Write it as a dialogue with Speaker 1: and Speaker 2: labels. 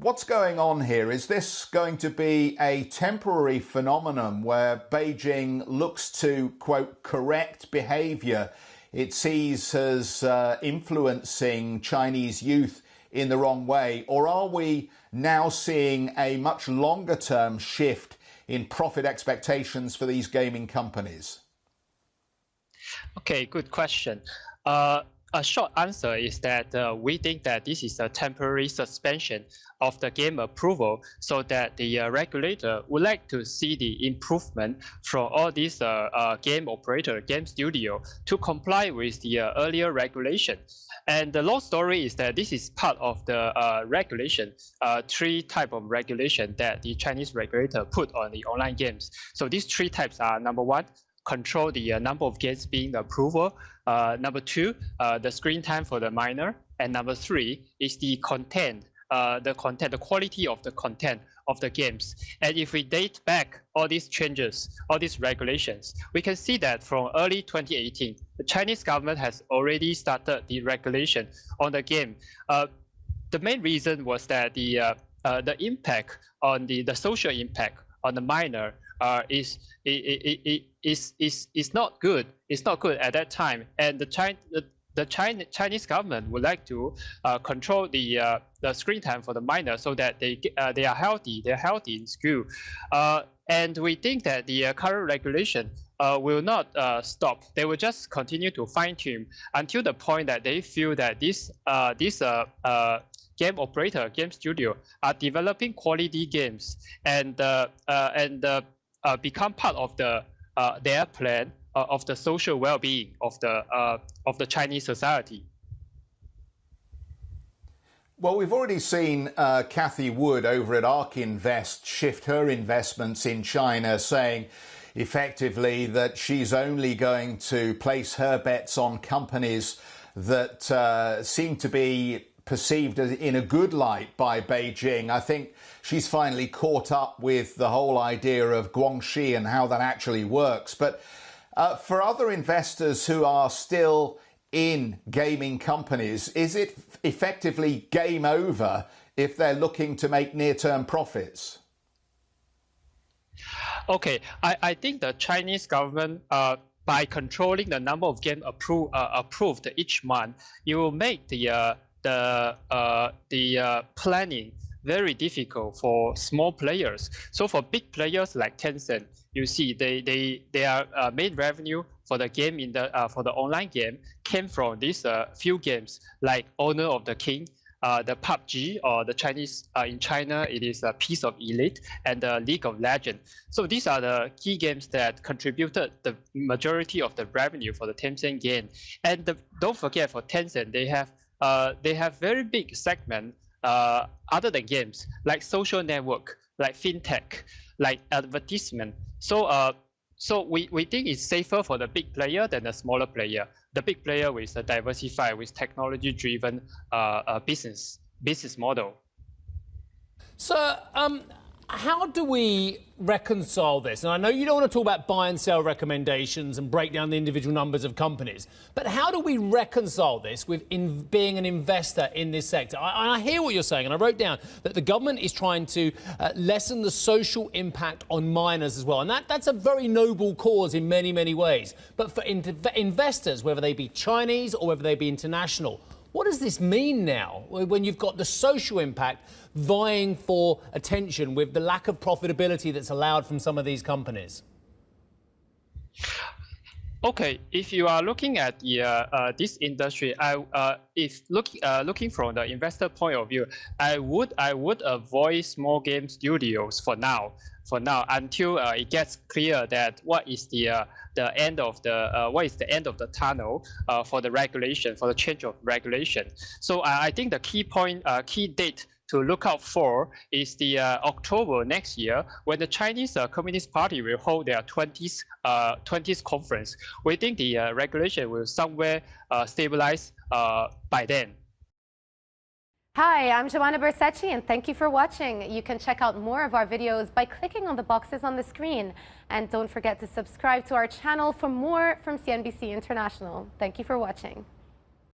Speaker 1: What's going on here? Is this going to be a temporary phenomenon where Beijing looks to, quote, correct behavior it sees as influencing Chinese youth in the wrong way? Or are we now seeing a much longer term shift in profit expectations for these gaming companies?
Speaker 2: Okay, good question. A short answer is that we think that this is a temporary suspension of the game approval so that the regulator would like to see the improvement from all these game operator, game studio to comply with the earlier regulation. And the long story is that this is part of the regulation, three types of regulation that the Chinese regulator put on the online games. So these three types are: number one, control the number of games being approved. Number two, the screen time for the minor. And number three is the content, the quality of the content of the games. And if we date back all these changes, all these regulations, we can see that from early 2018, the Chinese government has already started the regulation on the game. The main reason was that the impact on the social impact on the minor is not good. It's not good at that time, and the Chinese government would like to control the screen time for the minor so that they are healthy. They're healthy in school, and we think that the current regulation will not stop. They will just continue to fine tune until the point that they feel that this game operator, game studio are developing quality games and become part of their plan of the social well-being of the Chinese society.
Speaker 1: Well, we've already seen Cathie Wood over at ARK Invest shift her investments in China, saying effectively that she's only going to place her bets on companies that seem to be perceived as in a good light by Beijing. I think she's finally caught up with the whole idea of Guangxi and how that actually works. But for other investors who are still in gaming companies, is it effectively game over if they're looking to make near-term profits?
Speaker 2: Okay, I think the Chinese government, by controlling the number of games approved each month, it will make the planning very difficult for small players. So for big players like Tencent, you see their main revenue for the game for the online game came from these few games like Honor of the King, the PUBG, or the Chinese in China it is a Piece of Elite, and the League of Legends. So these are the key games that contributed the majority of the revenue for the Tencent game. And don't forget, for Tencent, they have very big segment other than games, like social network, like fintech, like advertisement. So we think it's safer for the big player than the smaller player. The big player with a diversified, with technology-driven business model.
Speaker 3: So, how do we reconcile this? And I know you don't want to talk about buy and sell recommendations and break down the individual numbers of companies, but how do we reconcile this with being an investor in this sector? I hear what you're saying, and I wrote down that the government is trying to lessen the social impact on minors as well. And that's a very noble cause in many, many ways. But for investors, whether they be Chinese or whether they be international, what does this mean now when you've got the social impact vying for attention with the lack of profitability that's allowed from some of these companies?
Speaker 2: Okay, if you are looking at this industry, looking from the investor point of view, I would avoid small game studios for now until it gets clear that what is the end of the tunnel for the regulation, for the change of regulation. So I think the key date to look out for is the October next year, when the Chinese Communist Party will hold their 20th conference. We think the regulation will somewhere stabilize by then.
Speaker 4: Hi, I'm Joanna Bersecci, and thank you for watching. You can check out more of our videos by clicking on the boxes on the screen. And don't forget to subscribe to our channel for more from CNBC International. Thank you for watching.